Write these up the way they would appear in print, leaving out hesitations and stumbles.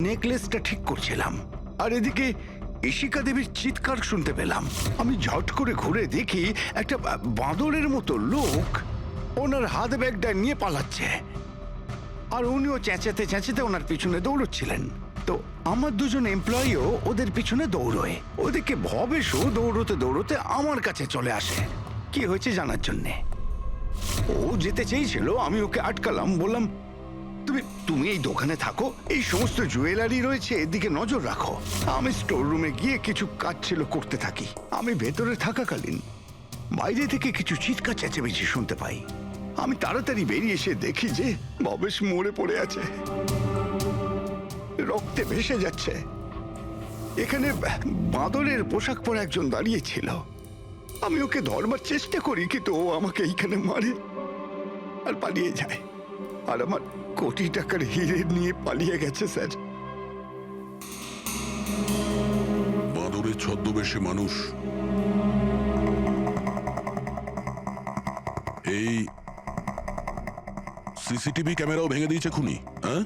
নেকলেসটা ঠিক করছিলাম, আর এদিকে ইশিকা দেবীর চিৎকার শুনতে পেলাম। আমি ঝট করে ঘুরে দেখি একটা বাঁদরের মতো লোক ওনার হাত ব্যাগটা নিয়ে পালাচ্ছে, আর উনিও চেঁচাতে চেঁচাতে ওনার পিছনে দৌড়চ্ছিলেন। তো আমার দুজন এমপ্লয়িও ওদের পিছনে দৌড়োয়। ওদিকে ভবেশও দৌড়তে দৌড়তে আমার কাছে চলে আসে কি হয়েছে জানার জন্যে। ও যেতে চেয়েছিল, আমি ওকে আটকালাম, বললাম তুমি এই দোকানে থাকো, এই সমস্ত জুয়েলারি রয়েছে, এদিকে নজর রাখো। আমি স্টোর রুমে গিয়ে কিছু কাজ ছিল করতে থাকি। আমি ভেতরে থাকাকালীন বাইরে থেকে কিছু চিৎকার চেঁচামেচি শুনতে পাই। আমি তাড়াতাড়ি বেরিয়ে এসে দেখি যে ভবেশ মরে পড়ে আছে, রক্তে ভেসে যাচ্ছে। এখানে বাঁদরের পোশাক পরে একজন দাঁড়িয়ে ছিল। আমি ওকে ধরবার চেষ্টা করি, কিন্তু ও আমাকে এইখানে মারে আর পালিয়ে যায়। আর আমার কোটি টাকার হিরে নিয়ে পালিয়ে গেছে স্যার। বাঁদরের ছদ্মবেশে মানুষ এই সিসিটিভি ক্যামেরাও ভেঙে দিয়েছে খুনি। হ্যাঁ,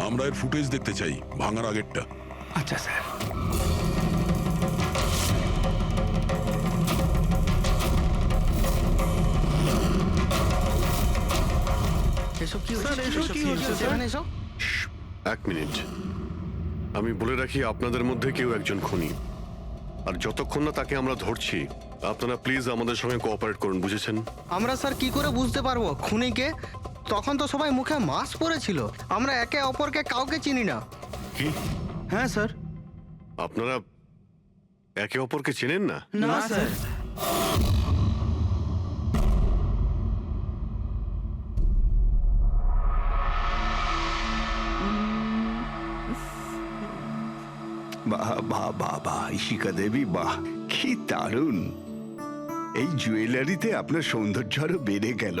আমরা এর ফুটেজ দেখতে চাই, ভাঙার আগেরটা। আচ্ছা স্যার। এক মিনিট, আমি বলে রাখি আপনাদের মধ্যে কেউ একজন খুনি, আর যতক্ষণ না তাকে আমরা ধরছি আপনারা প্লিজ আমাদের সঙ্গে কোঅপারেট করুন, বুঝেছেন? আমরা স্যার কি করে বুঝতে পারবো খুনিকে? তখন তো সবাই মুখে মাস্ক পরেছিল, আমরা একে অপরকে কাউকে চিনি না। কি? হ্যাঁ স্যার। আপনারা একে অপরকে চেনেন না? না স্যার। বাহ বাহ বাহ বাহ, ইশিকা দেবী, বাহ, কি দারুণ! এই জুয়েলারিতে আপনার সৌন্দর্য আরো বেড়ে গেল।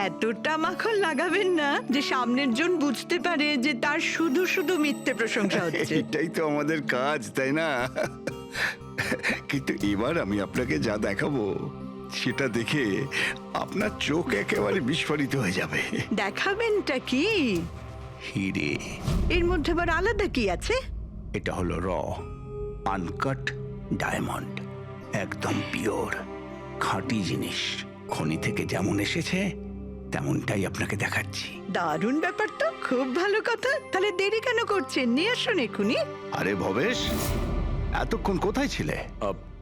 এতটা মাখন লাগাবেন না যে সামনের জন বুঝতে পারে যে তার শুধু শুধু মিথ্যে প্রশংসা হচ্ছে। এটাই তো আমাদের কাজ, তাই না? কিন্তু এবার আমি আপনাকে যা দেখাবো সেটা দেখে আপনার চোখ একেবারে বিস্ফোরিত হয়ে যাবে। দেখাবেনটা কি? হিরে। এর মধ্যে আবার আলাদা কি আছে? এটা হলো আনকাট ডায়মন্ড, একদম পিওর খাঁটি জিনিস। খনি থেকে যেমন এসেছে তেমনটাই আপনাকে দেখাচ্ছি। দারুণ ব্যাপার তো, খুব ভালো কথা। তাহলে দেরি কেন করছেন? নিয়ে আসুন এক্ষুনি। আরে ভবেশ, এতক্ষণ কোথায় ছিলে?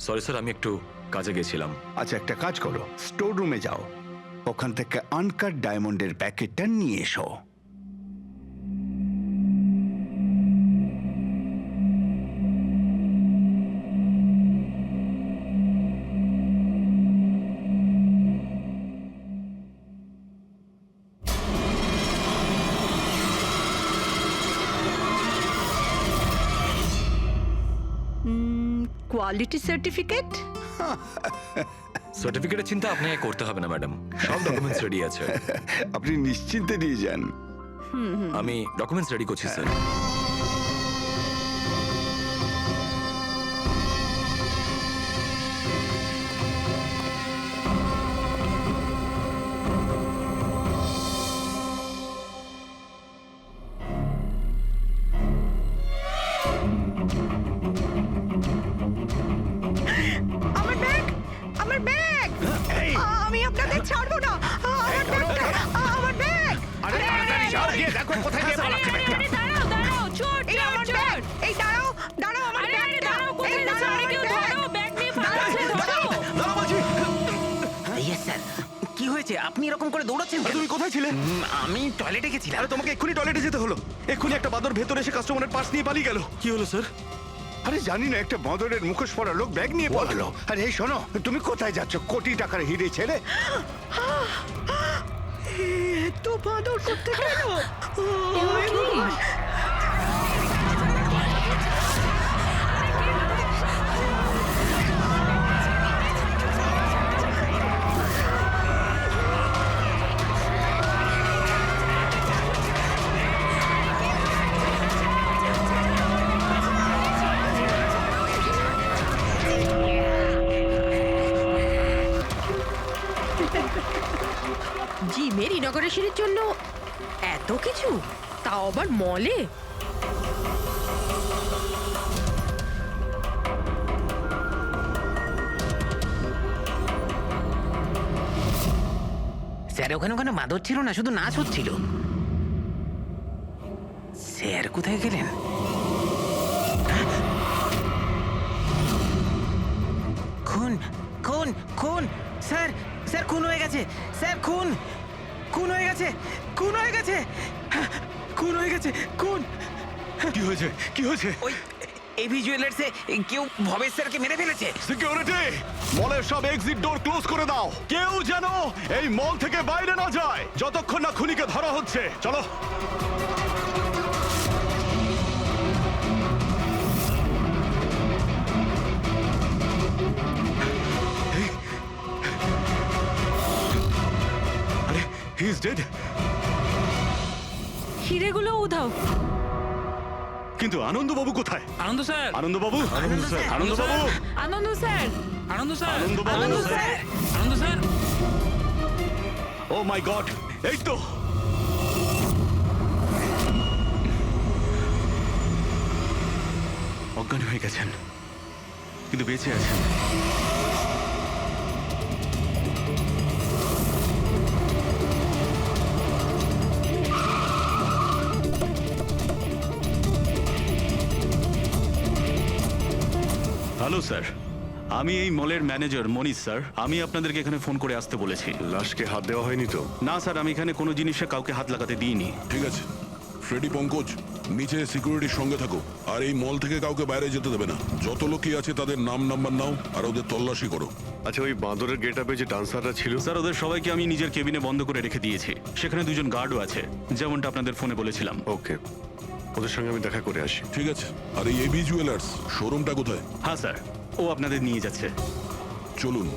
সরি স্যার, আমি একটু কাজে গেছিলাম। আচ্ছা, একটা কাজ করো, স্টোর রুমে যাও, ওখান থেকে আনকাট ডায়মন্ডের প্যাকেটটা নিয়ে এসো। Quality certificate? সার্টিফিকেটের চিন্তা আপনাকে করতে হবে না ম্যাডাম, সব ডকুমেন্টস রেডি আছে। আপনি নিশ্চিন্তে নিয়ে যান। আমি ডকুমেন্টস রেডি করছি স্যার। আমার ব্যাগ, আমার ব্যাগ! আমি আপনাদের ছাড়বো না। আমার ব্যাগটা, আমার ব্যাগ! আরে তাড়াতাড়ি যাও, গিয়ে দেখো কোথায় গিয়ে পালাচ্ছে ব্যাগটা। দাঁড়াও, চোর! এই আমার ব্যাগ! এই দাঁড়াও, দাঁড়াও, আমার ব্যাগটা! এই দাঁড়াও, আমার ব্যাগ! Yes sir. কি হয়েছে? আপনি এরকম করে দৌড়াচ্ছেন কেন? তুমি কোথায় ছিলে? আমি টয়লেটে গেছিলাম। আরে তোমাকে এক্ষুনি টয়লেটে যেতে হলো। এক্ষুনি একটা বাঁদর ভেতরে এসে কাস্টমারের পার্স নিয়ে পালিয়ে গেল। কি হলো স্যার? আরে জানি না, একটা বাঁদরের মুখোশ পরা লোক ব্যাগ নিয়ে পালালো। আরে এই শোনো, তুমি কোথায় যাচ্ছ কোটি টাকার হিরে ছেড়ে? এত বাঁদর করতে গেল? ভগবান! জি মেরি নগরেশ্বরের জন্য এত কিছু? তাও আবার মলে। স্যার ওখানে ওখানে মাদর ছিল না, শুধু নাচ হচ্ছিল। স্যার কোথায় গেলেন? খুন খুন খুন স্যার, স্যার খুন হয়ে গেছে, স্যার খুন খুন হয়ে গেছে, খুন হয়ে গেছে, খুন হয়ে গেছে, খুন। কি হয়েছে কি হয়েছে? ওই এভি জুয়েলার্সে কেউ ভবেশ স্যারকে মেরে ফেলেছে। সিকিউরিটি, মলের সব এক্সিট ডোর ক্লোজ করে দাও। কেউ যেন এই মল থেকে বাইরে না যায় যতক্ষণ না খুনিকে ধরা হচ্ছে। চলো। আরে হি ইজ ডেড। হিরেগুলো উধাও। কিন্তু আনন্দবাবু কোথায়? আনন্দ স্যার, আনন্দবাবু, স্যার, আনন্দবাবু, আনন্দ স্যার, আনন্দ স্যার, আনন্দবাবু। আনন্দ স্যার, আনন্দ স্যার। ও মাই গড, এই তো। অজ্ঞান হয়ে গেছেন কিন্তু বেঁচে আছেন। হ্যালো স্যার, আমি এই মলের ম্যানেজার মনীষ স্যার। আমি আপনাদেরকে এখানে ফোন করে আসতে বলেছি। লাশকে হাত দেওয়া হয়নি তো? না স্যার, আমি এখানে কোনো জিনিসে কাউকে হাত লাগাতে দিইনি। ঠিক আছে, ফ্রেডি পঙ্কজ নিচে সিকিউরিটির সঙ্গে থাকো, আর এই মল থেকে কাউকে বাইরে যেতে দেবে না। যত লোকই আছে তাদের নাম নাম্বার নাও আর ওদের তল্লাশি করো। আচ্ছা, ওই বাঁদরের গেট আপে যে ডান্সাররা ছিল? স্যার, ওদের সবাইকে আমি নিজের কেবিনে বন্ধ করে রেখে দিয়েছি। সেখানে দুজন গার্ডও আছে, যেমনটা আপনাদের ফোনে বলেছিলাম। ওকে, ওদের সঙ্গে আমি দেখা করে আসি। ঠিক আছে, আর এই এবি জুয়েলার্স শোরুমটা কোথায়? হ্যাঁ স্যার, ও আপনাদের নিয়ে যাচ্ছে। চলুন।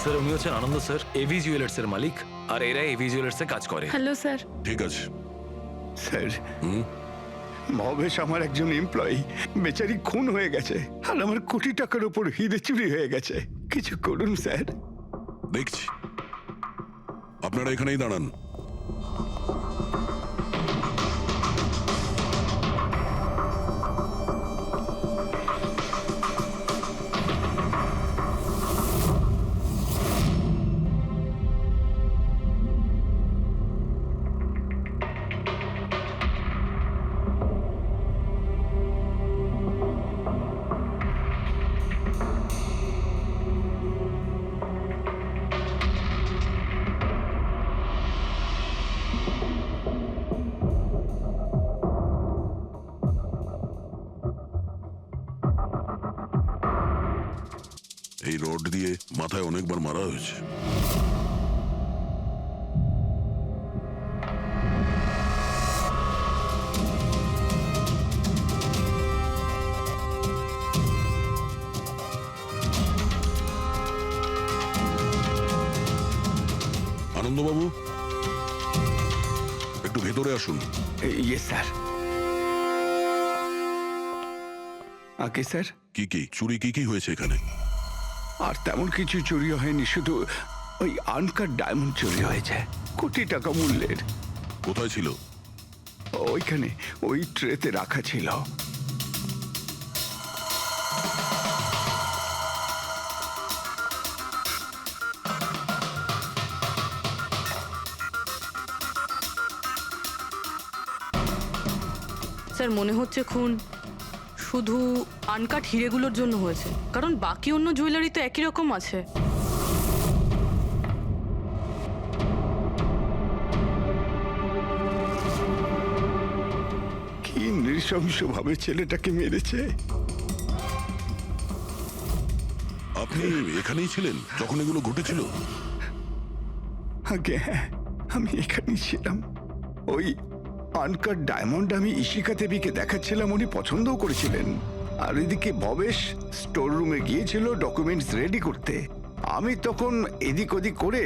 স্যার উনি হচ্ছেন আনন্দ স্যার, এভি জুয়েলার্স এর মালিক, আর এরা এভি জুয়েলার্স এ কাজ করে। Hello sir. ঠিক আছে। স্যার, মহেশ আমার একজন এমপ্লয়ি, বেচারি খুন হয়ে গেছে আর আমার কোটি টাকার উপর হিরে চুরি হয়ে গেছে। কিছু করুন স্যার। দেখছি, আপনারা এখানেই দাঁড়ান। এই রড দিয়ে মাথায় অনেকবার মারা হয়েছে। আনন্দবাবু, একটু ভেতরে আসুন। ইয়ে স্যার। আগে স্যার, কি কি চুরি কি হয়েছে এখানে? আর তেমন কিছু চুরি হয়নি, শুধু ওই আনকাট ডায়মন্ড চুরি হয়েছে, কোটি টাকা মূল্যের। কোথায় ছিল? ওইখানে ওই ট্রেতে রাখা ছিল। স্যার মনে হচ্ছে খুন শুধু আনকাট হিরেগুলোর জন্য হয়েছে, কারণ বাকি অন্য জুয়েলারি তো একই রকম আছে। কি নৃশংসভাবে ছেলেটাকে মেরেছে। আপনি এখানেই ছিলেন যখন এগুলো ঘটেছিল? আগে হ্যাঁ, আমি এখানেই ছিলাম। ওই আনকাট ডায়মন্ড আমি ইশিকা দেবীকে দেখাচ্ছিলাম, উনি পছন্দও করেছিলেন। আর এদিকে ভবেশ স্টোর রুমে গিয়েছিল ডকুমেন্টস রেডি করতে। আমি তখন এদিক ওদিক করে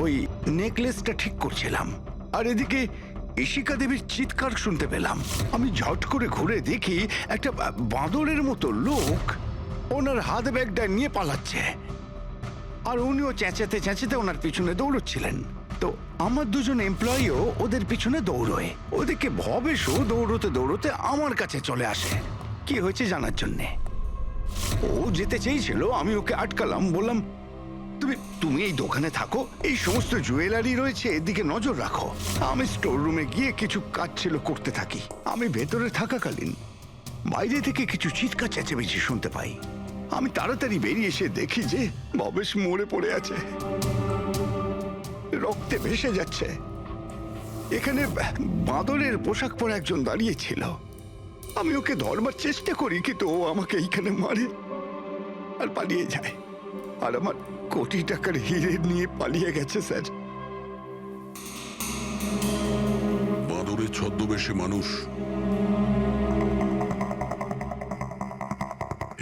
ওই নেকলেসটা ঠিক করছিলাম। আর এদিকে ইশিকা দেবীর চিৎকার শুনতে পেলাম। আমি ঝট করে ঘুরে দেখি একটা বাঁদরের মতো লোক ওনার হাত ব্যাগটা নিয়ে পালাচ্ছে। আর উনিও চেঁচাতে চেঁচাতে ওনার পিছনে দৌড়চ্ছিলেন। তো আমার দুজন এমপ্লয়িও ওদের পিছনে দৌড়োয়। ওদিকে ভবেশও দৌড়তে দৌড়তে আমার কাছে চলে আসে কি হয়েছে জানার জন্যে। ও যেতে চেয়েছিল, আমি ওকে আটকালাম, বললাম তুমি এই দোকানে থাকো, এই সমস্ত জুয়েলারি রয়েছে, এদিকে নজর রাখো। আমি স্টোর রুমে গিয়ে কিছু কাজ ছিল করতে থাকি। আমি ভেতরে থাকাকালীন বাইরে থেকে কিছু চিৎকার চেঁচামেচি শুনতে পাই। আমি তাড়াতাড়ি বেরিয়ে এসে দেখি যে ভবেশ মরে পড়ে আছে, রক্তে ভেসে যাচ্ছে। এখানে বাঁদরের পোশাক পরা একজন দাঁড়িয়ে ছিল। আমি ওকে ধরবার চেষ্টা করি, কিন্তু ও আমাকে এইখানে মারে আর পালিয়ে যায়। আর আমার কোটি টাকার হিরে নিয়ে পালিয়ে গেছে স্যার। বাঁদরের ছদ্মবেশে মানুষ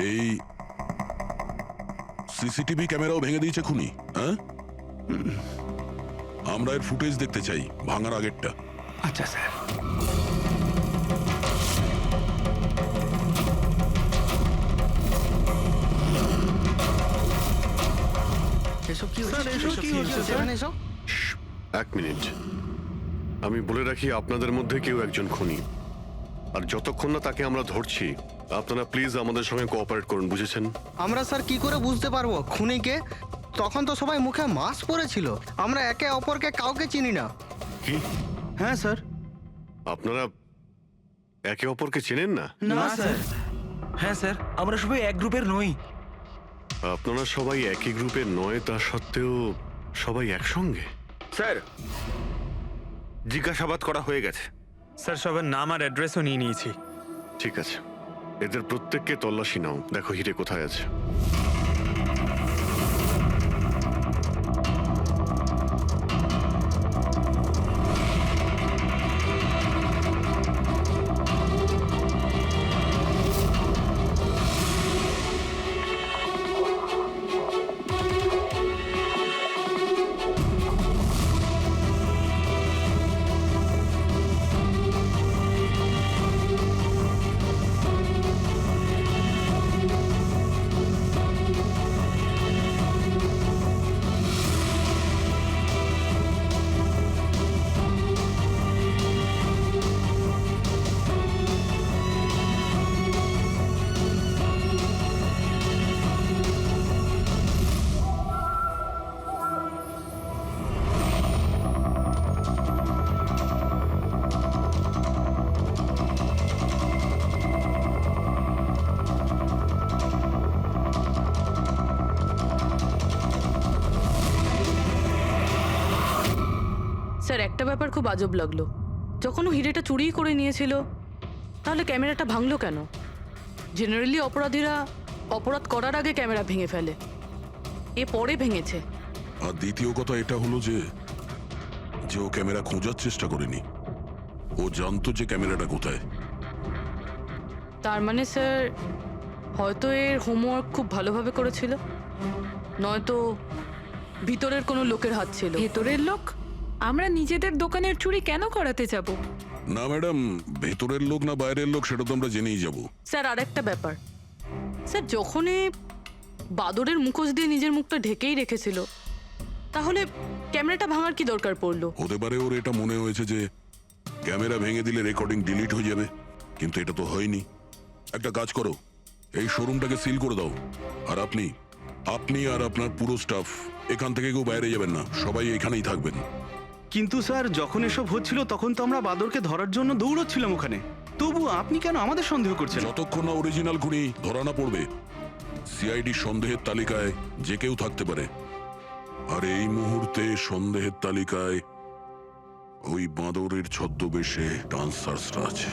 এই সিসিটিভি ক্যামেরাও ভেঙে দিয়েছে খুনি, হ্যাঁ? আমরা এর ফুটেজ দেখতে চাই, ভাঙার আগেরটা। আচ্ছা স্যার। এসব কি হচ্ছে? এখানে এসব এক মিনিট, আমি বলে রাখি আপনাদের মধ্যে কেউ একজন খুনি। আর যতক্ষণ না তাকে আমরা ধরছি, আপনারা প্লিজ আমাদের সঙ্গে কোঅপারেট করুন, বুঝেছেন? আমরা স্যার কি করে বুঝতে পারবো খুনিকে? তখন তো সবাই মুখে মাস্ক পরেছিল। আমরা একে অপরকে কাউকে চিনি না। কি? হ্যাঁ স্যার। আপনারা একে অপরকে চেনেন না? না স্যার। হ্যাঁ স্যার, আমরা সবাই এক গ্রুপের নই। আপনারা সবাই একই গ্রুপের নয়, তা সত্ত্বেও সবাই একসঙ্গে? স্যার, জিজ্ঞাসাবাদ করা হয়ে গেছে। স্যার, সবার নাম আর অ্যাড্রেসও নিয়ে নিয়েছি। ঠিক আছে, এদের প্রত্যেককে তল্লাশি নাও, দেখো হিরে কোথায় আছে। স্যার, একটা ব্যাপার খুব আজব লাগলো। যখন ও হিরেটা চুরি করে নিয়েছিল, তাহলে ক্যামেরাটা ভাঙলো কেন? জেনারেলি অপরাধীরা অপরাধ করার আগে ক্যামেরা ভেঙে ফেলে, এ পরে ভেঙেছে। আর দ্বিতীয় কথা এটা হলো যে ও ক্যামেরা খোঁজার চেষ্টা করেনি, ও জানতো যে ক্যামেরাটা কোথায়। তার মানে স্যার, হয়তো এর হোমওয়ার্ক খুব ভালোভাবে করেছিল, নয়তো ভিতরের কোনো লোকের হাত ছিল। ভেতরের লোক? আমরা নিজেদের দোকানের চুরি কেন করাতে যাব? না ম্যাডাম, ভেতরের লোক না বাইরের লোক সেটা তো আমরা জেনেই যাব। স্যার, আরেকটা ব্যাপার, স্যার যখন এ বাদরের মুখোশ দিয়ে নিজের মুখটা ঢেকেই রেখেছিল, তাহলে ক্যামেরাটা ভাঙার কি দরকার পড়লো? হতে পারে ওর এটা মনে হয়েছে যে ক্যামেরা ভেঙে দিলে রেকর্ডিং ডিলিট হয়ে যাবে, কিন্তু এটা তো হয়নি। একটা কাজ করো, এই শোরুমটাকে সিল করে দাও। আর আপনি আর আপনার পুরো স্টাফ এখান থেকে কেউ বাইরে যাবেন না, সবাই এখানেই থাকবেন। কিন্তু স্যার, যখন এসব হচ্ছিল তখন তো আমরা বাদরকে ধরার জন্য দৌড়চ্ছিলাম ওখানে। তবু আপনি কেন আমাদের সন্দেহ করছেন? যতক্ষণ না অরিজিনাল খুনি ধরা না পড়বে, সিআইডি সন্দেহের তালিকায় যে কেউ থাকতে পারে। আর এই মুহূর্তে সন্দেহের তালিকায় ওই বাঁদরের ছদ্মবেশে ডান্সার্সরা আছে।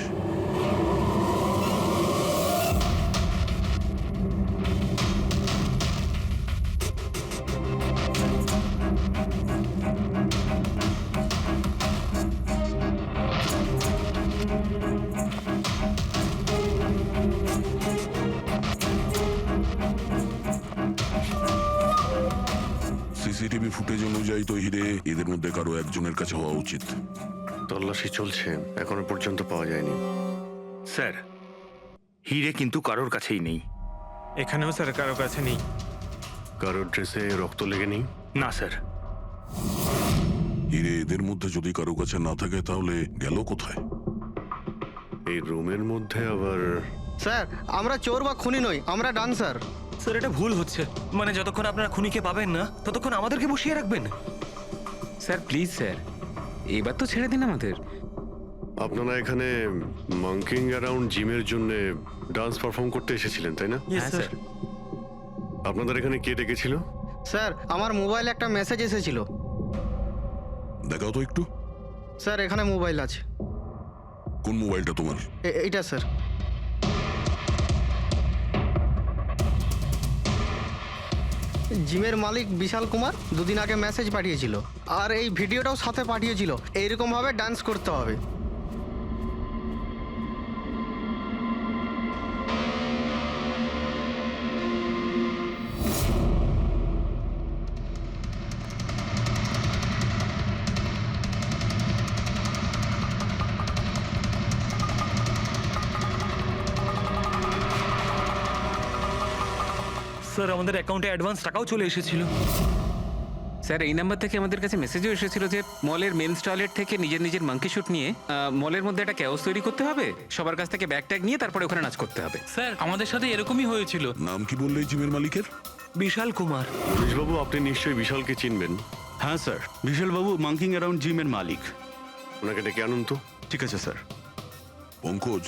সিসিটিভি ফুটেজ অনুযায়ী তো হিরে এদের মধ্যে কারো একজনের কাছে হওয়া উচিত। তল্লাশি চলছে, এখনো পর্যন্ত পাওয়া যায়নি। স্যার হিরে কিন্তু কারোর কাছেই নেই। এখানেও স্যার কারো কাছে নেই। কারোর ড্রেসে রক্ত লেগে নেই? না স্যার। হিরে এদের মধ্যে যদি কারো কাছে না থাকে তাহলে গেল কোথায়? এই রুমের মধ্যে আবার স্যার আমরা চোর বা খুনি নই, আমরা ডান্সার। স্যার এটা ভুল হচ্ছে। মানে যতক্ষণ আপনারা খুনিকে পাবেন না ততক্ষণ আমাদেরকে বসিয়ে রাখবেন। স্যার প্লিজ স্যার, এবার তো ছেড়ে দিন আমাদের। আপনারা এখানে মাঙ্কিং অ্যারাউন্ড জিমের জন্য ডান্স পারফর্ম করতে এসেছিলেন, তাই না? হ্যাঁ স্যার। আপনাদের এখানে কে ডেকেছিল? স্যার আমার মোবাইলে একটা মেসেজ এসেছিল। দেখাও তো একটু। স্যার এখানে মোবাইল আছে। কোন মোবাইলটা তোমার? এইটা স্যার। জিমের মালিক বিশাল কুমার দুদিন আগে মেসেজ পাঠিয়েছিল, আর এই ভিডিওটাও সাথে পাঠিয়েছিল। এইরকম ভাবে ডান্স করতে হবে। স্যার আমাদের অ্যাকাউন্টে অ্যাডভান্স টাকাও চলে এসেছিল। স্যার এই নাম্বার থেকে আমাদের কাছে মেসেজও এসেছিল যে মলের মেন্স টয়লেট থেকে নিজের নিজের মাঙ্কি শুট নিয়ে মলের মধ্যে একটা ক্যাওস তৈরি করতে হবে, সবার কাছ থেকে ব্যাগ ট্যাগ নিয়ে তারপরে ওখানে নাচ করতে হবে। স্যার আমাদের সাথে এরকমই হয়েছিল। নাম কি বললে এই জিমের মালিকের? বিশাল কুমার। মনীশবাবু আপনি নিশ্চয়ই বিশালকে চিনবেন। হ্যাঁ স্যার, বিশালবাবু মাঙ্কিং অ্যারাউন্ড জিমের মালিক। ওনাকে ডেকে আনুন তো। ঠিক আছে স্যার। পঙ্কজ,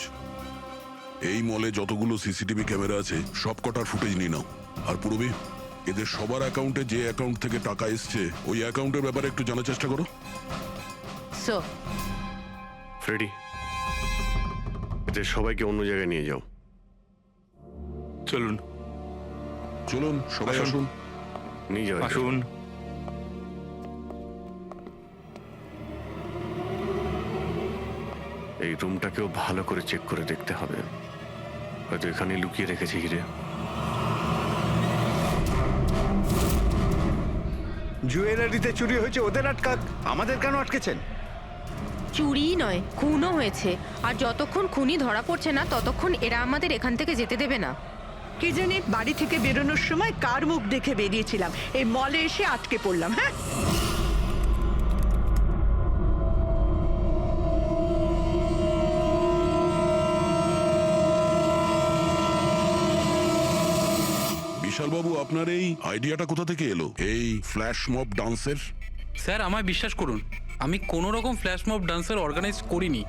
এই মলে যতগুলো সিসিটিভি ক্যামেরা আছে সব কটার ফুটেজ নিয়ে নাও। আর পূর্বে এদের সবার অ্যাকাউন্টে যে অ্যাকাউন্ট থেকে টাকা এসছে ওই অ্যাকাউন্টের ব্যাপারে একটু জানার চেষ্টা করো। স্যার ফ্রেডি, এদের সবাইকে অন্য জায়গায় নিয়ে যাও। চলুন চলুন সবাই আসুন। নিয়ে যাও। আসুন। এই রুমটাকেও ভালো করে চেক করে দেখতে হবে, হয়তো এখানে লুকিয়ে রেখেছে হিরে। জুয়েলারিতে চুরি হয়েছে, ওদের আটকাক, আমাদের কেন আটকেছেন? চুরি নয়, খুনও হয়েছে। আর যতক্ষণ খুনি ধরা পড়ছে না ততক্ষণ এরা আমাদের এখান থেকে যেতে দেবে না। কে জানে বাড়ি থেকে বেরোনোর সময় কার মুখ দেখে বেরিয়েছিলাম, এই মলে এসে আটকে পড়লাম। হ্যাঁ বিশালবাবু, আপনার এই আইডিয়াটা কোথা থেকে এলো, এই ফ্ল্যাশ মব ডান্সের? স্যার আমায় বিশ্বাস করুন, আমি কোনো রকম ফ্ল্যাশ মব ডান্সার অর্গানাইজ করিনি।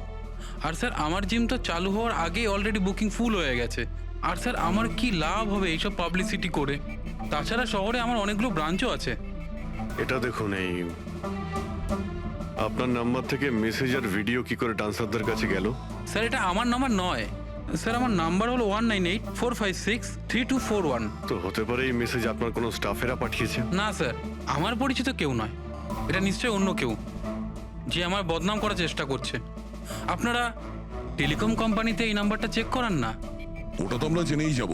আর স্যার আমার জিম তো চালু হওয়ার আগেই অলরেডি বুকিং ফুল হয়ে গেছে। আর স্যার আমার কি লাভ হবে এইসব পাবলিসিটি করে? তাছাড়া শহরে আমার অনেকগুলো ব্রাঞ্চও আছে। এটা দেখুন, এই আপনার নাম্বার থেকে মেসেজ আর ভিডিও কি করে ডান্সারদের কাছে গেল? স্যার এটা আমার নাম্বার নয়, স্যার আমার নাম্বার হলো 1984563241। তো হতে পারে এই মেসেজ আপনার কোনো স্টাফেরা পাঠিয়েছে। না স্যার, আমার পরিচিত কেউ নয়, এটা নিশ্চয়ই অন্য কেউ যে আমার বদনাম করার চেষ্টা করছে। আপনারা টেলিকম কোম্পানিতে এই নাম্বারটা চেক করান না? ওটা তো আমরা জেনেই যাব,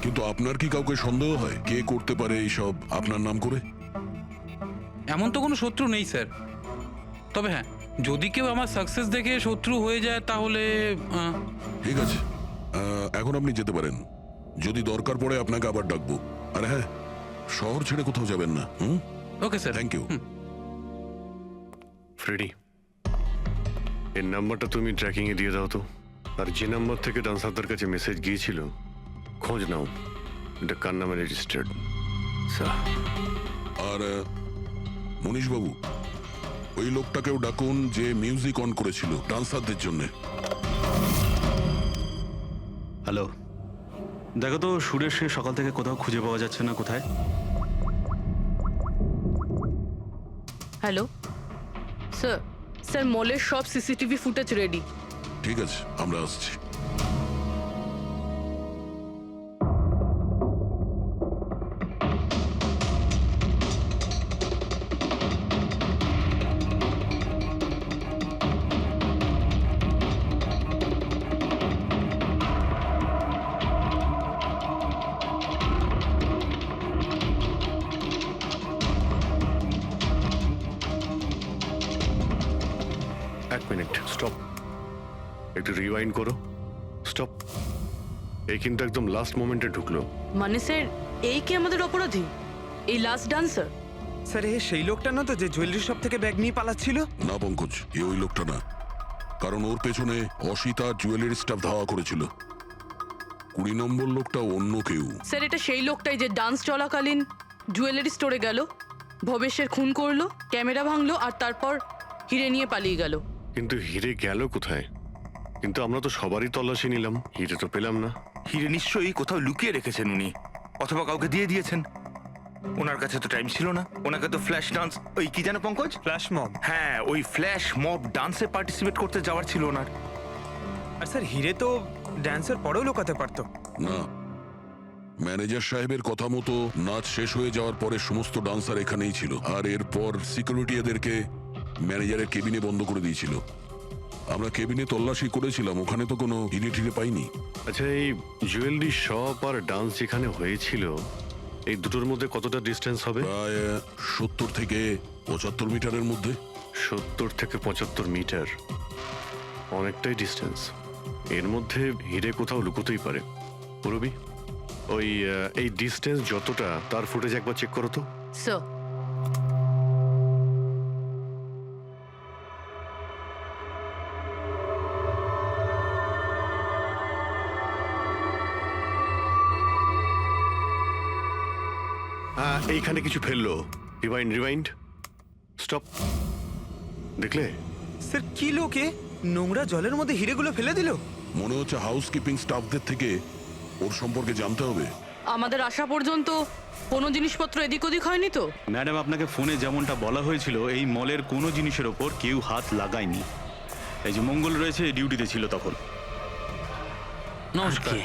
কিন্তু আপনার কি কাউকে সন্দেহ হয় কে করতে পারে এইসব আপনার নাম করে? এমন তো কোনো শত্রু নেই স্যার, তবে হ্যাঁ যদি কেউ আমার সাকসেস দেখে শত্রু হয়ে যায় তাহলে ঠিক আছে, এখন আপনি যেতে পারেন। যদি দরকার পড়ে আপনাকে আবার ডাকবো। আর হ্যাঁ, শহর ছেড়ে কোথাও যাবেন না। Okay sir. Thank you. Freddy, এর নাম্বারটা তুমি ট্র্যাকিং এ দিয়ে দাও তো। আর যে নাম্বার থেকে ডান্সারদের কাছে মেসেজ গিয়েছিল খোঁজ নাও, এটা কার নামে রেজিস্টার্ড। আর মনীশবাবু, ওই লোকটাকেও ডাকুন যে মিউজিক অন করেছিল ডান্সারদের জন্য। হ্যালো, দেখো তো সুরেশকে সকাল থেকে কোথাও খুঁজে পাওয়া যাচ্ছে না। কোথায়? হ্যালো স্যার, স্যার মলের সব সিসিটিভি ফুটেজ রেডি। ঠিক আছে, আমরা আসছি। একটু রিওয়াইন্ড করো। স্টপ। এই কিন্তু একদম লাস্ট মোমেন্টে ঢুকলো। মানে স্যার এই কি আমাদের অপরাধী, এই লাস্ট ডান্সার? স্যার এ সেই লোকটা না তো যে জুয়েলারি শপ থেকে ব্যাগ নিয়ে পালাচ্ছিল? না পঙ্কজ, এ ওই লোকটা না, কারণ ওর পেছনে অসিতা জুয়েলারি স্টাফ ধাওয়া করেছিল। 20 নম্বর লোকটা অন্য কেউ। স্যার এটা সেই লোকটাই যে ডান্স চলাকালীন জুয়েলারি স্টোরে গেল, ভবেশের খুন করলো, ক্যামেরা ভাঙলো আর তারপর হিরে নিয়ে পালিয়ে গেল। কিন্তু হিরে গেল কোথায়? কিন্তু আমরা তো সবারই তল্লাশি নিলাম, হিরে তো পেলাম না। হিরে নিশ্চয়ই কোথাও লুকিয়ে রেখেছেন উনি, অথবা কাউকে দিয়ে দিয়েছেন। ওনার কাছে তো টাইম ছিল না, ওনাকে তো ফ্ল্যাশ ডান্স, ওই কি জানো পঙ্কজ, ফ্ল্যাশ মব। হ্যাঁ ওই ফ্ল্যাশ মব ডান্সে পার্টিসিপেট করতে যাওয়ার ছিল ওনার। আর স্যার হিরে তো ড্যান্সের পরেও লুকাতে পারতো। না, ম্যানেজার সাহেবের কথা মতো নাচ শেষ হয়ে যাওয়ার পরে সমস্ত ডান্সার এখানেই ছিল, আর এরপর সিকিউরিটি এদেরকে ম্যানেজারের কেবিনে বন্ধ করে দিয়েছিল। আমরা কেবিনে তল্লাশি করেছিলাম, ওখানে তো কোনো হিরে টিরে পাইনি। আচ্ছা, এই জুয়েলারি শপ আর ডান্স যেখানে হয়েছিল, এই দুটোর মধ্যে কতটা ডিস্টেন্স হবে? প্রায় 70 থেকে 75 মিটারের মধ্যে। 70 থেকে 75 মিটার, অনেকটাই ডিস্টেন্স। এর মধ্যে হিরে কোথাও লুকোতেই পারে। পুরবি, ওই এই ডিস্টেন্স যতটা, তার ফুটেজ একবার চেক করো তো। স্যার এইখানে কিছু ফেললো। Rewind, rewind, stop. দেখলে? স্যার কি লোকে নোংরা জলের মধ্যে হিরেগুলো ফেলে দিল? মনে হচ্ছে হাউসকিপিং স্টাফদের থেকে ওর সম্পর্কে জানতে হবে। আমাদের আসা পর্যন্ত কোনো জিনিসপত্র এদিক ওদিক হয়নি তো? ম্যাডাম, আপনাকে ফোনে যেমনটা বলা হয়েছিল, এই মলের কোনো জিনিসের ওপর কেউ হাত লাগায়নি। এই যে মঙ্গল রয়েছে, ডিউটিতে ছিল তখন। নমস্কার।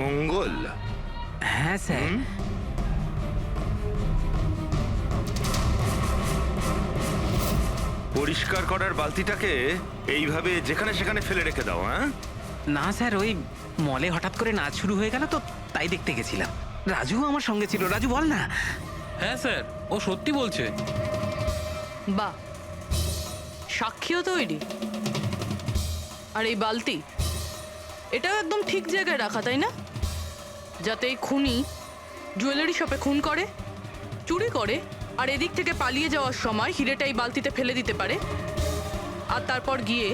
মঙ্গল? হ্যাঁ স্যার। পরিষ্কার করার বালতিটাকে এইভাবে যেখানে সেখানে ফেলে রেখে দাও, হ্যাঁ? না স্যার, ওই মলে হঠাৎ করে নাচ শুরু হয়ে গেল তো, তাই দেখতে গেছিলাম। রাজু আমার সঙ্গে ছিল। রাজু বল না। হ্যাঁ স্যার, ও সত্যি বলছে। বাহ, সাক্ষীও তৈরি। আর এই বালতি, এটাও একদম ঠিক জায়গায় রাখা, তাই না? যাতে এই খুনি জুয়েলারি শপে খুন করে, চুরি করে, আর এদিক থেকে পালিয়ে যাওয়ার সময় হিরেটা এই বালতিতে ফেলে দিতে পারে, আর তারপর গিয়ে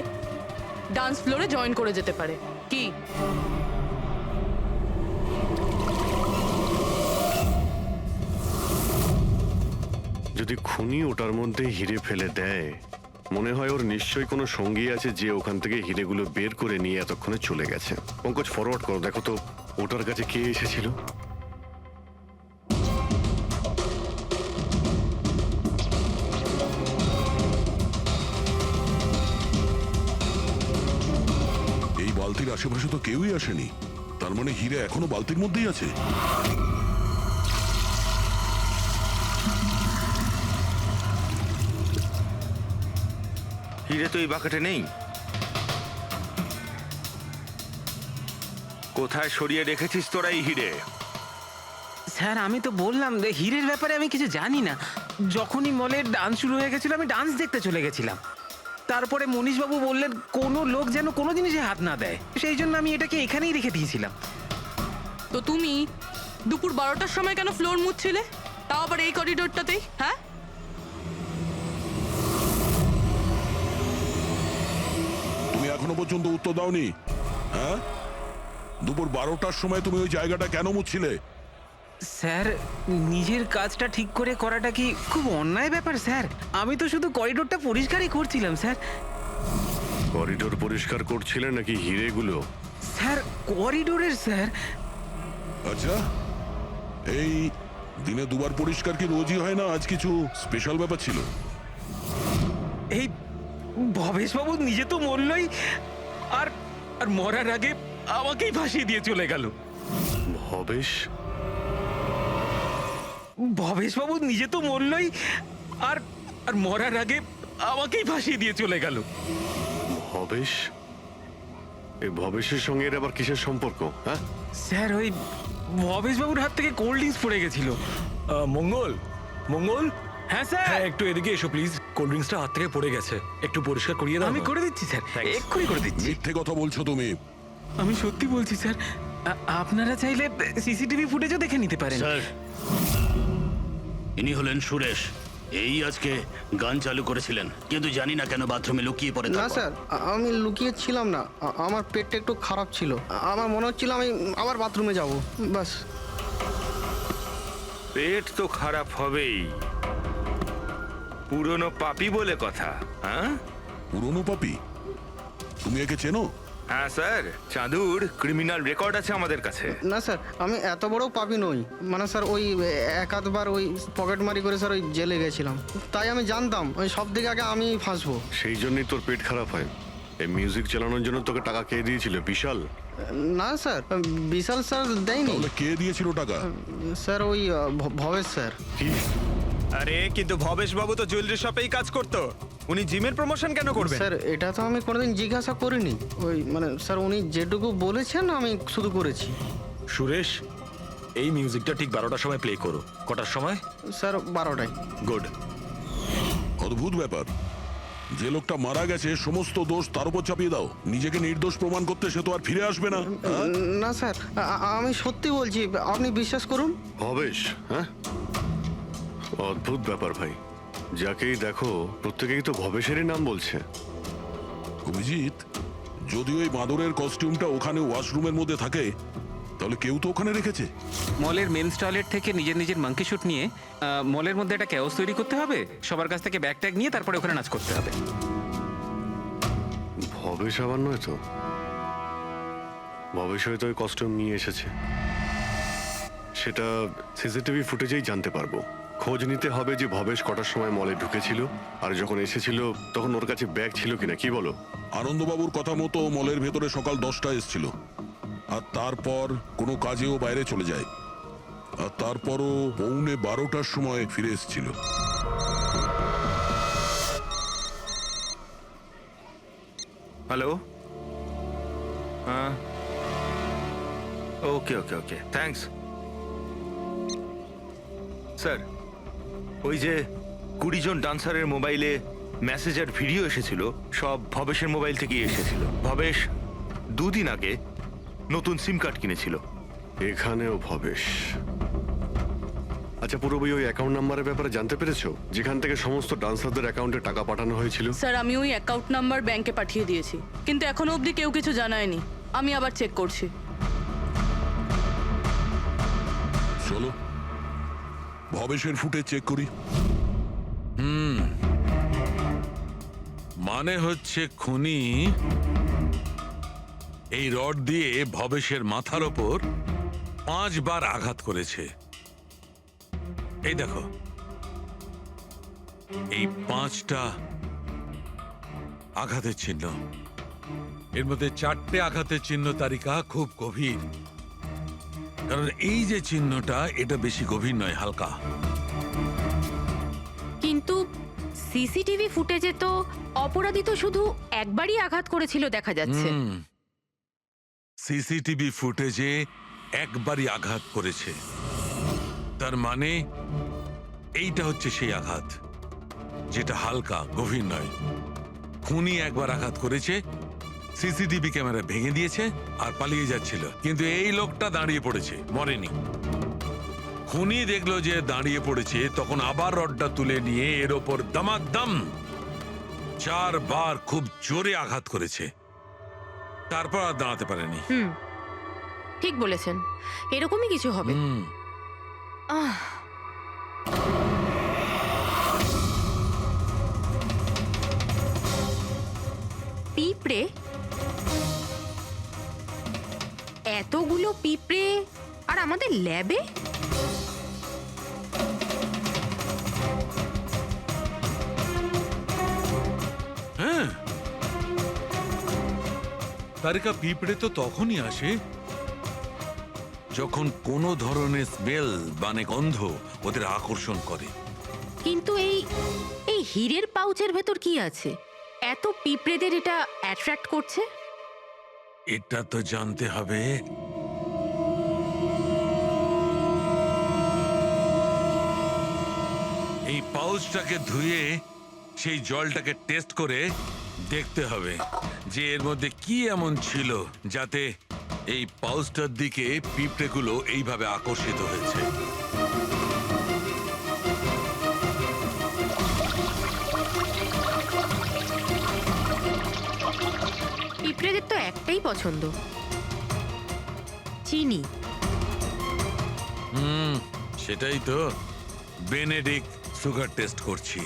ডান্স ফ্লোরে জয়েন করে যেতে পারে। কি? যদি খুনি ওটার মধ্যে হিরে ফেলে দেয়, মনে হয় ওর নিশ্চয়ই কোনো সঙ্গী আছে যে ওখান থেকে হিরেগুলো বের করে নিয়ে এতক্ষণে চলে গেছে। পঙ্কজ, ফরওয়ার্ড করো, দেখো তো ওটার কাছে কে এসেছিল। এই বালতির আশেপাশে তো কেউই আসেনি, তার মানে হিরে এখনো বালতির মধ্যেই আছে। হিরে তো এই বাকেটে নেই। কোথায় সরিয়ে রেখেছিস তোরা এই হিরে? স্যার আমি তো বললাম যে হিরের ব্যাপারে আমি কিছু জানি না। যখনই মলের ডান্স শুরু হয়ে গেছিল, আমি ডান্স দেখতে চলে গেছিলাম। তারপরে মনীশবাবু বললেন কোনো লোক যেন কোনো জিনিসে হাত না দেয়, সেই জন্য আমি এটাকে এখানেই রেখে দিয়েছিলাম। তো তুমি দুপুর 12টার সময় কেন ফ্লোর মুছছিলে, তাও আবার এই করিডোরটাতেই? হ্যাঁ, তুমি এখনো পর্যন্ত উত্তর দাওনি। হ্যাঁ, দুপুর 12টার সময় তুমি ওই জায়গাটা কেন মুছছিলে? স্যার নিজের কাজটা ঠিক করে করাটা কি খুব অন্যায় ব্যাপার স্যার? আমি তো শুধু করিডোরটা পরিষ্কারই করছিলাম স্যার। করিডোর পরিষ্কার করছিলেন নাকি হিরেগুলো? স্যার করিডোরের স্যার। আচ্ছা, এই দিনে দুবার পরিষ্কার কি রোজই হয় না? আজ কিছু স্পেশাল ব্যাপার ছিল? এই ভবেশবাবু নিজে তো মরলই, আর আর মরার আগে আমাকেই ফাঁসিয়ে দিয়ে চলে গেল। ভবেশ? ভবেশবাবু নিজে তো মরলই, আর আর মরার আগে আমাকেই ফাঁসিয়ে দিয়ে চলে গেল। ভবেশ? এই ভবেশের সঙ্গে এর আবার কিসের সম্পর্ক? হ্যাঁ স্যার, ওই ভবেশবাবুর হাত থেকে কোল্ড ড্রিঙ্কস পড়ে গেছিল। মঙ্গল, মঙ্গল, হ্যাঁ স্যার। হ্যাঁ একটু এদিকে এসো প্লিজ, কোল্ড ড্রিঙ্কসটা হাত থেকে পড়ে গেছে, একটু পরিষ্কার করিয়ে দাও আমি না? করে দিচ্ছি স্যার, Thanks. এক্ষুনি করে দিচ্ছি। মিথ্যে কথা বলছো তুমি। আমি সত্যি বলছি স্যার। আপনারা চাইলে সিসিটিভি ফুটেজও দেখে নিতে পারেন। স্যার, ইনি হলেন সুরেশ। এই আজকে গান চালু করেছিলেন, কিন্তু জানি না কেন বাথরুমে লুকিয়ে পড়ে না তারপর। স্যার, আমি লুকিয়ে ছিলাম না। আমার পেটটা একটু খারাপ ছিল। আমার মনে হচ্ছিল আমি আবার বাথরুমে যাব, বাস। পেট তো খারাপ হবেই, পুরনো পাপি বলে কথা। হ্যাঁ পুরনো পাপি? তুমি একে চেনো? হ্যাঁ স্যার, চাঁদুর ক্রিমিনাল রেকর্ড আছে আমাদের কাছে। না স্যার, আমি এত বড় পাপি নই। মানে স্যার ওই এক আধবার ওই পকেটমারি করে স্যার ওই জেলে গেছিলাম, তাই আমি জানতাম ওই সব থেকে আগে আমি ফাঁসবো। সেই জন্যই তোর পেট খারাপ হয়। এই মিউজিক চালানোর জন্য তোকে টাকা কে দিয়েছিল? বিশাল? না স্যার, বিশাল স্যার দেয়নি তাহলে কে দিয়েছিল টাকা? স্যার, ওই ভবেশ স্যার। কি? আরে কিন্তু ভবেশ বাবু তো জুয়েলারি শপেই কাজ করতো, উনি জিমের প্রমোশন কেন করবেন? স্যার এটা তো আমি কোনোদিন জিজ্ঞাসা করিনি। ওই মানে স্যার উনি যেটুকু বলেছেন আমি শুধু করেছি। সুরেশ, এই মিউজিকটা ঠিক 12টার সময় প্লে করো। কটার সময়? স্যার 12টায়। গুড। অদ্ভুত ব্যাপার, যে লোকটা মারা গেছে সমস্ত দোষ তার উপর চাপিয়ে দাও। নিজেকে নির্দোষ প্রমাণ করতে সে তো আর ফিরে আসবে না। হ্যাঁ? না স্যার, আমি সত্যি বলছি, আপনি বিশ্বাস করুন। ভবেশ? হ্যাঁ, অদ্ভুত ব্যাপার ভাই। যাকেই দেখো প্রত্যেকেই তো ভবেশেরই নাম বলছে। অভিজিৎ, যদি ওই বাঁদরের কস্টিউমটা ওখানে ওয়াশরুমের মধ্যে থাকে, তাহলে কেউ তো ওখানে রেখেছে। মলের মেন্স টয়লেট থেকে নিজের নিজের মাঙ্কি শুট নিয়ে মলের মধ্যে একটা ক্যাওস তৈরি করতে হবে, সবার কাছ থেকে ব্যাগ ট্যাগ নিয়ে তারপরে ওখানে নাচ করতে হবে। ভবেশ আবার নয় তো? ভবেশ হয়তো ওই কস্টিউম নিয়ে এসেছে, সেটা সিসিটিভি ফুটেজেই জানতে পারবো। খোঁজ নিতে হবে যে ভবেশ কটার সময় মলে ঢুকেছিল, আর যখন এসেছিল তখন ওর কাছে ব্যাগ ছিল কিনা। কি বলো? আনন্দবাবুর কথা মতো মলের ভেতরে সকাল 10টায় এসেছিল, আর তারপর কোনো কাজেও বাইরে চলে যায়, আর তারপরও 11:45টার সময় ফিরে এসেছিল। হ্যালো, হ্যাঁ, ওকে ওকে ওকে, থ্যাঙ্কস স্যার। ওই যে 20 জন ডান্সারের মোবাইলে মেসেজ আর ভিডিও এসেছিল, সব ভবেশের মোবাইল থেকেই এসেছিল। ভবেশ 2 দিন আগে নতুন সিম কার্ড কিনেছিল। এখানেও ভবেশ? আচ্ছা, পুরো ওই অ্যাকাউন্ট নাম্বারের ব্যাপারে জানতে পেরেছো, যেখান থেকে সমস্ত ডান্সারদের অ্যাকাউন্টে টাকা পাঠানো হয়েছিল? স্যার আমি ওই অ্যাকাউন্ট নাম্বার ব্যাংকে পাঠিয়ে দিয়েছি, কিন্তু এখনো অবধি কেউ কিছু জানায়নি। আমি আবার চেক করছি। চলো ভবেশের ফুটে চেক করি। মানে হচ্ছে খুনি এই রড দিয়ে ভবেশের মাথার ওপর 5 বার আঘাত করেছে। এই দেখো, এই 5টা আঘাতের চিহ্ন, এর মধ্যে 4টে আঘাতের চিহ্ন তারিকা খুব গভীর, কারণ এই যে চিহ্নটা এটা বেশি গভীর নয়, হালকা। কিন্তু সিসিটিভি ফুটেজে তো অপরাধী তো শুধু একবারই আঘাত করেছিল দেখা যাচ্ছে। সিসিটিভি ফুটেজে একবারই আঘাত করেছে, তার মানে এইটা হচ্ছে সেই আঘাত যেটা হালকা, গভীর নয়। খুনি একবার আঘাত করেছে, সিসিটিভি ক্যামেরা ভেঙে দিয়েছে আর পালিয়ে যাচ্ছিল, কিন্তু এই লোকটা দাঁড়িয়ে পড়েছে, মরেনি। খুনি দেখলো যে দাঁড়িয়ে পড়েছে, তখন আবার রডটা তুলে নিয়ে এর ওপর দামাদাম 4 বার খুব জোরে আঘাত করেছে, তারপর আর দাঁড়াতে পারেনি। ঠিক বলেছেন, এরকমই কিছু হবে। পিঁপড়ে, এতগুলো পিঁপড়ে আর আমাদের ল্যাবে? হ্যাঁ, তারিকা, পিঁপড়ে তো তখনই আসে যখন কোনো ধরনের স্মেল মানে গন্ধ ওদের আকর্ষণ করে। কিন্তু এই হীরের পাউচের ভেতর কি আছে? এত পিঁপড়েদের এটা অ্যাট্রাক্ট করছে? এটা তো জানতে হবে। এই পাউচটাকে ধুয়ে সেই জলটাকে টেস্ট করে দেখতে হবে যে এর মধ্যে কি এমন ছিল যাতে এই পাউচটার দিকে পিঁপড়েগুলো এইভাবে আকর্ষিত হয়েছে। পিঁপড়েদের তো একটাই পছন্দ, চিনি। সেটাই তো, বেনেডিক্ট সুগার টেস্ট করছি।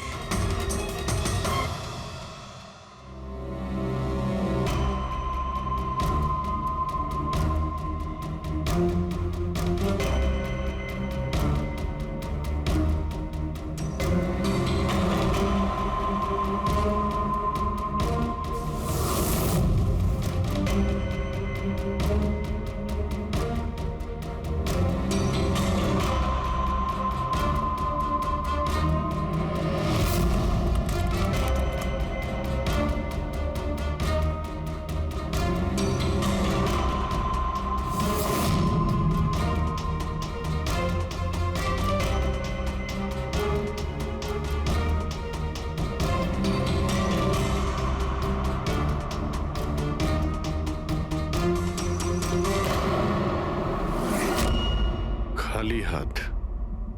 খালি হাত,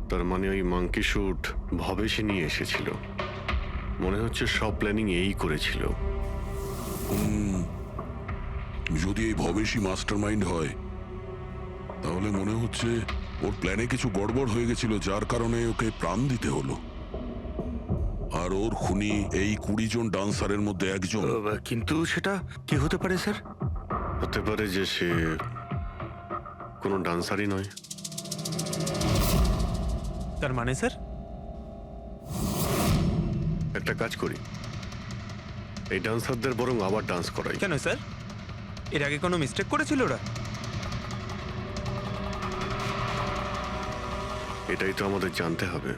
তার মানে ওই মাংকি শুট ভবেশে নিয়ে এসেছিল। মনে হচ্ছে সব প্ল্যানিং এই করেছিল। যদি এই ভবেশই মাস্টার মাইন্ড হয় তাহলে মনে হচ্ছে ওর প্ল্যানে কিছু গড়বড় হয়ে গেছিল, যার কারণে ওকে প্রাণ দিতে হলো। আর ওর খুনি এই 20 জন ডান্সারের মধ্যে একজন। কিন্তু সেটা কি হতে পারে স্যার? হতে পারে যে সে কোনো ডান্সারই নয়। তার মানে স্যার? একটা কাজ করি, এই ডান্সারদের বরং আবার ডান্স করাই। কেন স্যার, এর আগে কোনো মিস্টেক করেছিল ওরা? এটাই তো আমাদের জানতে হবে।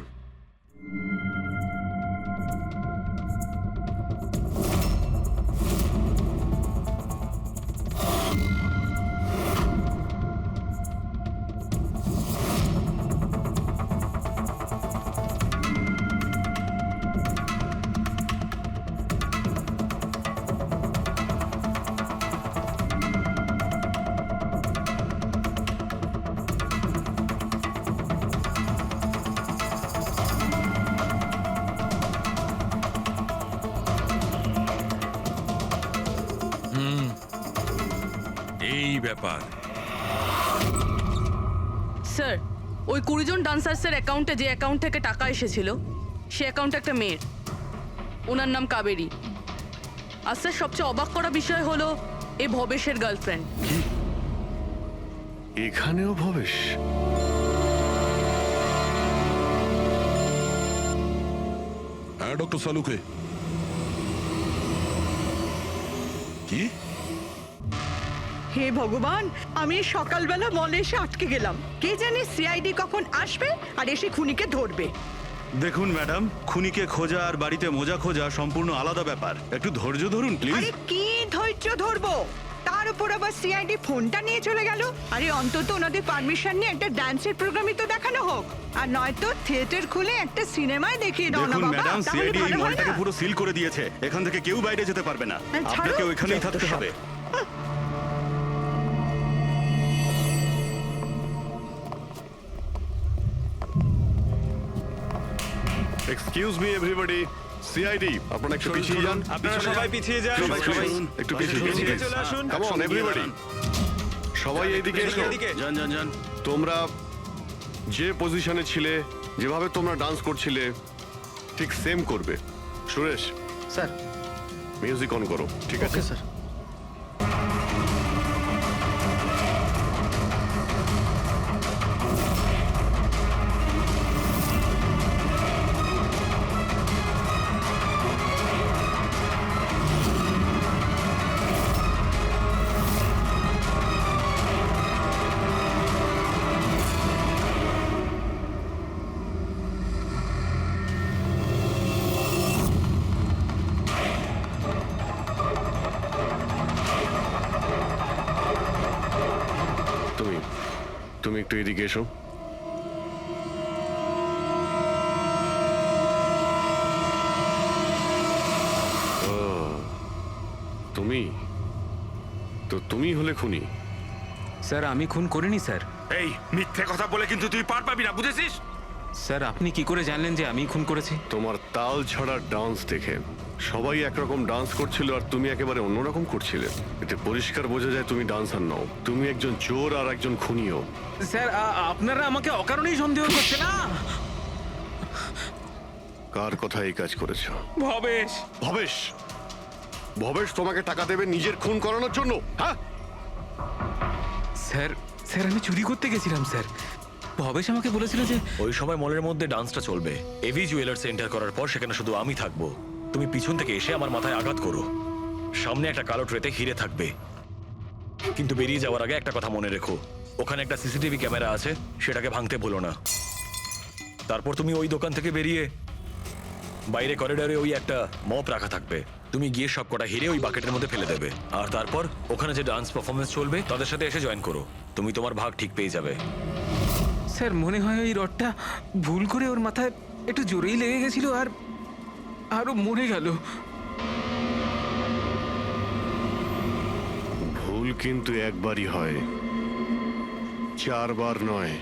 এই ব্যাপার। স্যার, ওই 20 জন ডান্সার্সের অ্যাকাউন্টে যে অ্যাকাউন্ট থেকে টাকা এসেছিল সে অ্যাকাউন্টে একটা মেয়ের, ওনার নাম কাবেরী। আর স্যার, সবচেয়ে অবাক করা বিষয় হলো এ ভবেশের গার্লফ্রেন্ড। এখানেও ভবেশ? হ্যাঁ ডক্টর সালুকে। কি? হে ভগবান, আমি সকালবেলা মলে এসে আটকে গেলাম। কে জানে সিআইডি কখন আসবে আর এসে খুনিকে ধরবে। দেখুন ম্যাডাম, খুনিকে খোঁজা আর বাড়িতে মোজা খোঁজা সম্পূর্ণ আলাদা ব্যাপার। একটু ধৈর্য ধরুন প্লিজ। আরে কি ধৈর্য ধরবো, তার উপর আবার সিআইডি ফোনটা নিয়ে চলে গেল। আরে অন্তত ওনাদের পারমিশন নিয়ে একটা ডান্সের প্রোগ্রামই তো দেখানো হোক, আর নয়তো থিয়েটার খুলে একটা সিনেমায় দেখিয়ে দাও না দেখুন বাবা, ম্যাডাম, তাহলে সিআইডি এই ভালো হয় মলটাকে না? পুরো সিল করে দিয়েছে। এখান থেকে কেউ বাইরে যেতে পারবে না, ছাড়ো, আপনাকে ওইখানেই যত থাকতে সব। হবে। এক্সকিউজ মি এভরিবডি, সিআইডি আপনারা একটু পিছিয়ে যান। আপনারা সবাই পিছিয়ে যান। একটু পিছিয়ে পিছিয়ে চলে আসুন। কাম অন এভরিবডি, সবাই এইদিকে এসো। এদিকে। যান। তোমরা যে পজিশনে ছিলে, যেভাবে তোমরা ডান্স করছিলে ঠিক সেম করবে। সুরেশ, স্যার। মিউজিক অন করো। ঠিক আছে ওকে স্যার। তুমি একটু এদিকে এসো। তুমি তো তুমি হলে খুনি? স্যার আমি খুন করিনি স্যার। এই মিথ্যে কথা বলে কিন্তু তুই পার পাবি না, বুঝেছিস? স্যার আপনি কি করে জানলেন যে আমি খুন করেছি? তোমার তাল ছড়া ডান্স দেখে সবাই একরকম ডান্স করছিল আর তুমি একেবারে অন্যরকম করছিলে। এতে পরিষ্কার বোঝা যায় তুমি ডান্সার নও, তুমি একজন চোর আর একজন খুনিও। স্যার আপনারা আমাকে অকারণেই সন্দেহ করছে না? কার কথা এই কাজ করেছো? ভবেশ। ভবেশ? ভবেশ তোমাকে টাকা দেবে নিজের খুন করানোর জন্য? হ্যাঁ স্যার স্যার আমি চুরি করতে গেছিলাম স্যার। ভবেশ আমাকে বলেছিল যে ওই সময় মলের মধ্যে ডান্সটা চলবে। এভি জুয়েলার্স এন্টার করার পর সেখানে শুধু আমি থাকবো। তুমি পিছন থেকে এসে আমার মাথায় আঘাত করো। সামনে একটা কালো ট্রেতে হিরে থাকবে, কিন্তু বেরিয়ে যাওয়ার আগে একটা কথা মনে রেখো, ওখানে একটা সিসিটিভি ক্যামেরা আছে, সেটাকে ভাঙতে ভুলো না। তারপর তুমি ওই দোকান থেকে বেরিয়ে বাইরে করিডোরে ওই একটা মপ রাখা থাকবে, তুমি গিয়ে সব কটা হিরে ওই বাকেটের মধ্যে ফেলে দেবে। আর তারপর ওখানে যে ডান্স পারফরমেন্স চলবে তাদের সাথে এসে জয়েন করো, তুমি তোমার ভাগ ঠিক পেয়ে যাবে। স্যার মনে হয় ওই রডটা ভুল করে ওর মাথায় একটু জোরেই লেগে গেছিল আর আরো মরে গেল। ভুল কিন্তু একবারই হয়, 4 বার নয়।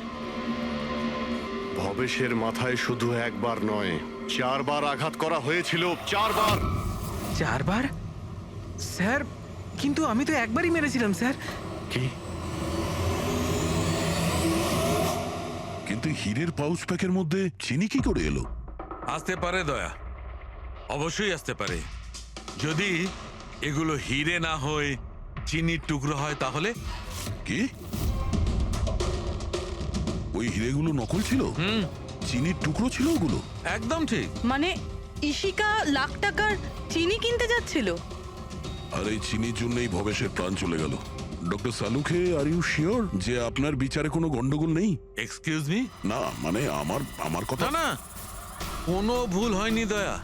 ভবেশের মাথায় শুধু একবার নয়, 4 বার আঘাত করা হয়েছিল। 4 বার। 4 বার? স্যার কিন্তু আমি তো একবারই মেরেছিলাম স্যার। কি? কিন্তু হীরের পাউচ প্যাকের মধ্যে চিনি কি করে এলো? আসতে পারে দয়া, অবশ্যই আসতে পারে। যদি এগুলো হিরে না হয়ে চিনির টুকরো হয় তাহলে? কি? ওই হিরেগুলো নকল ছিল? চিনির টুকরো ছিল ওগুলো? একদম ঠিক। মানে ইশিকা লাখ টাকার চিনি কিনতে যাচ্ছিল? আর এই চিনির জন্যই ভবেশের প্রাণ চলে গেল। Doctor Salunkhe, are you sure যে আপনার বিচারে কোনো গন্ডগোল নেই? Excuse me? না মানে আমার কথা না না, কোনো ভুল হয়নি দয়া,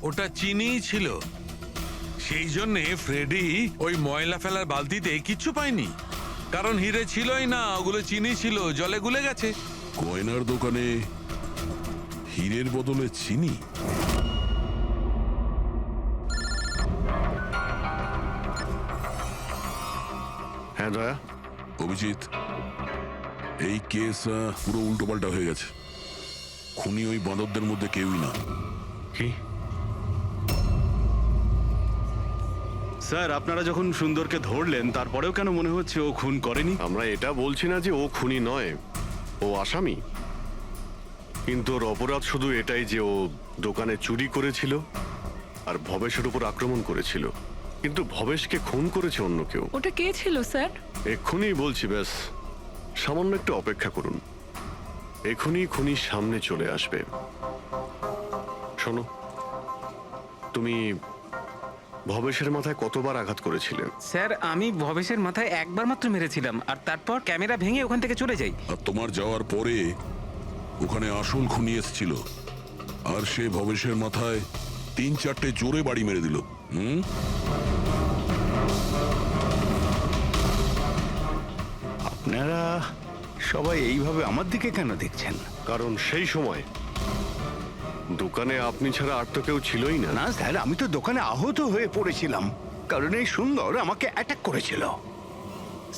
ওটা চিনিই ছিল। সেই জন্যে ফ্রেডি ওই ময়লা ফেলার বালতিতে কিচ্ছু পায়নি, কারণ হিরে ছিলই না, ওগুলো চিনি ছিল, জলে গুলে গেছে। গয়নার দোকানে হীরের বদলে চিনি? হ্যাঁ দয়া। অভিজিৎ, এই কেস পুরো উল্টোপাল্টা হয়ে গেছে। খুনি ওই বাঁদরদের মধ্যে কেউই না। কি? স্যার আপনারা যখন সুন্দরকে ধরলেন তারপরেও কেন মনে হচ্ছে ও খুন করেনি? আমরা এটা বলছি না যে ও খুনি নয়, ও আসামি। কিন্তু ওর অপরাধ শুধু এটাই যে ও দোকানে চুরি করেছিল আর ভবেশের উপর আক্রমণ করেছিল। কিন্তু ভবেশকে খুন করেছে অন্য কেউ। ওটা কে ছিল স্যার? এক্ষুনি বলছি, ব্যাস সামান্য একটু অপেক্ষা করুন, এক্ষুনি খুনির সামনে চলে আসবে। শোনো, তুমি ভবেশের মাথায় কতবার আঘাত করেছিলে? স্যার আমি ভবেশের মাথায় একবার মাত্র মেরেছিলাম আর তারপর ক্যামেরা ভেঙে ওখান থেকে চলে যাই। আর তোমার যাওয়ার পরে ওখানে আসল খুনি এসেছিল আর সে ভবেশের মাথায় 3-4টে জোরে বাড়ি মেরে দিল। আপনারা সবাই এইভাবে আমার দিকে কেন দেখছেন? কারণ সেই সময় দোকানে আপনি ছাড়া আর তো কেউ ছিলই না। না স্যার, আমি তো দোকানে আহত হয়ে পড়েছিলাম, কারণ এই সুন্দর আমাকে অ্যাটাক করেছিল।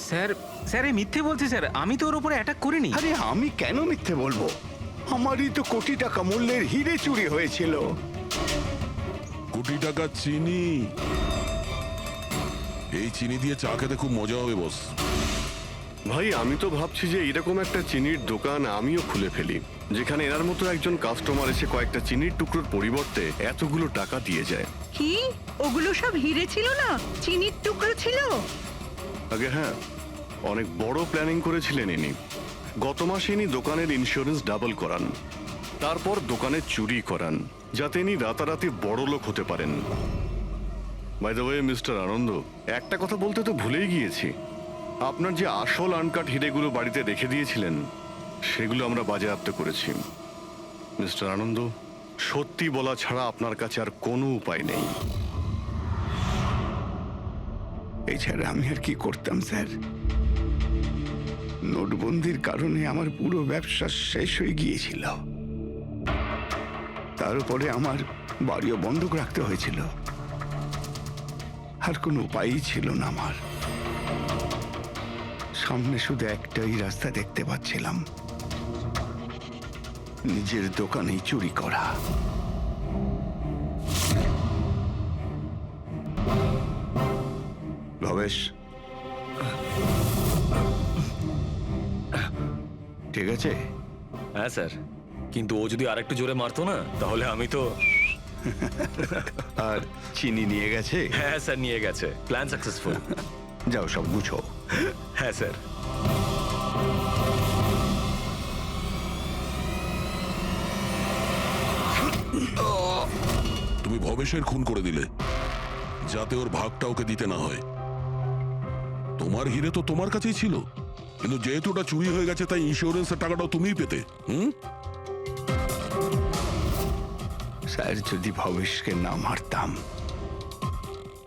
স্যার স্যার এই মিথ্যে বলছে স্যার, আমি তো ওর উপরে অ্যাটাক করিনি। আরে আমি কেন মিথ্যে বলবো? আমারই তো কোটি টাকা মূল্যের হিরে চুরি হয়েছিল। কোটি টাকা চিনি? এই চিনি দিয়ে চা খেতে খুব মজা হবে বস। ভাই আমি তো ভাবছি যে এরকম একটা চিনির দোকান আমিও খুলে ফেলি, যেখানে এনার মতো একজন কাস্টমার এসে কয়েকটা চিনির টুকরোর পরিবর্তে এতগুলো টাকা দিয়ে যায়। কি ওগুলো সব হিরে ছিল না, চিনির টুকরো ছিল? আগে হ্যাঁ, অনেক বড় প্ল্যানিং করেছিলেন ইনি। গত মাসে ইনি দোকানের ইন্স্যুরেন্স ডাবল করান, তারপর দোকানে চুরি করান, যাতে ইনি রাতারাতি বড় লোক হতে পারেন। বাই দ্য ওয়ে মিস্টার আনন্দ, একটা কথা বলতে তো ভুলেই গিয়েছি, আপনার যে আসল আনকাট হিরেগুলো বাড়িতে রেখে দিয়েছিলেন সেগুলো আমরা বাজেয়াপ্ত করেছি। মিস্টার আনন্দ, সত্যি বলা ছাড়া আপনার কাছে আর কোনো উপায় নেই। এছাড়া আমি আর কি করতাম স্যার? নোটবন্দির কারণে আমার পুরো ব্যবসা শেষ হয়ে গিয়েছিল, তার উপরে আমার বাড়িও বন্ধক রাখতে হয়েছিল। আর কোনো উপায়ই ছিল না আমার। সামনে শুধু একটাই রাস্তা দেখতে পাচ্ছিলাম, নিজের দোকানেই চুরি করা। ভবেশ, ঠিক আছে? হ্যাঁ স্যার, কিন্তু ও যদি আরেকটু জোরে মারতো না তাহলে আমি তো। আর চিনি নিয়ে গেছে? হ্যাঁ স্যার, নিয়ে গেছে। Plan successful. যাও সব গুছো। হ্যাঁ স্যার। তুমি ভবেশের খুন করে দিলে যাতে ওর ভাগটা ওকে দিতে না হয়। তোমার হিরে তো তোমার কাছেই ছিল, কিন্তু যেহেতু ওটা চুরি হয়ে গেছে তাই ইন্স্যুরেন্সের টাকাটাও তুমিই পেতে। স্যার, যদি ভবেশকে না মারতাম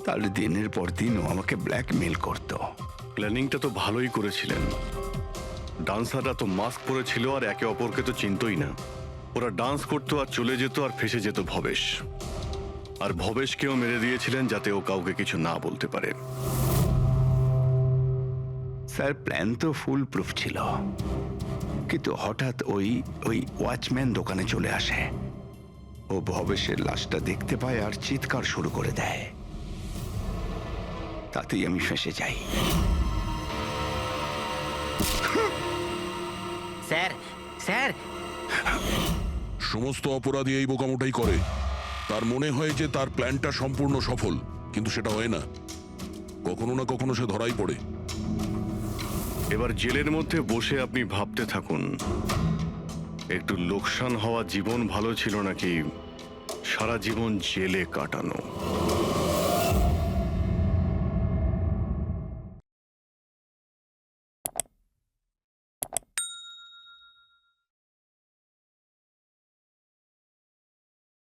তাহলে দিনের পর দিন ও আমাকে ব্ল্যাকমেল করতো। প্ল্যানিংটা তো ভালোই করেছিলেন। ডান্সাররা তো মাস্ক পরেছিল আর একে অপরকে তো চিনতই না। ওরা ডান্স করতো আর চলে যেত আর ফেসে যেত ভবেশ। আর ভবেশকেও মেরে দিয়েছিলেন যাতে ও কাউকে কিছু না বলতে পারে। স্যার, প্ল্যান তো ফুল প্রুফ ছিল, কিন্তু হঠাৎ ওই ওয়াচম্যান দোকানে চলে আসে। ও ভবেশের লাশটা দেখতে পায় আর চিৎকার শুরু করে দেয়। তাতেই আমি ফেঁসে যাই। স্যার, স্যার, সমস্ত অপরাধী এই বোকামোটাই করে। তার মনে হয় যে তার প্ল্যানটা সম্পূর্ণ সফল, কিন্তু সেটা হয় না। কখনো না কখনো সে ধরাই পড়ে। এবার জেলের মধ্যে বসে আপনি ভাবতে থাকুন, একটু লোকসান হওয়া জীবন ভালো ছিল নাকি সারা জীবন জেলে কাটানো।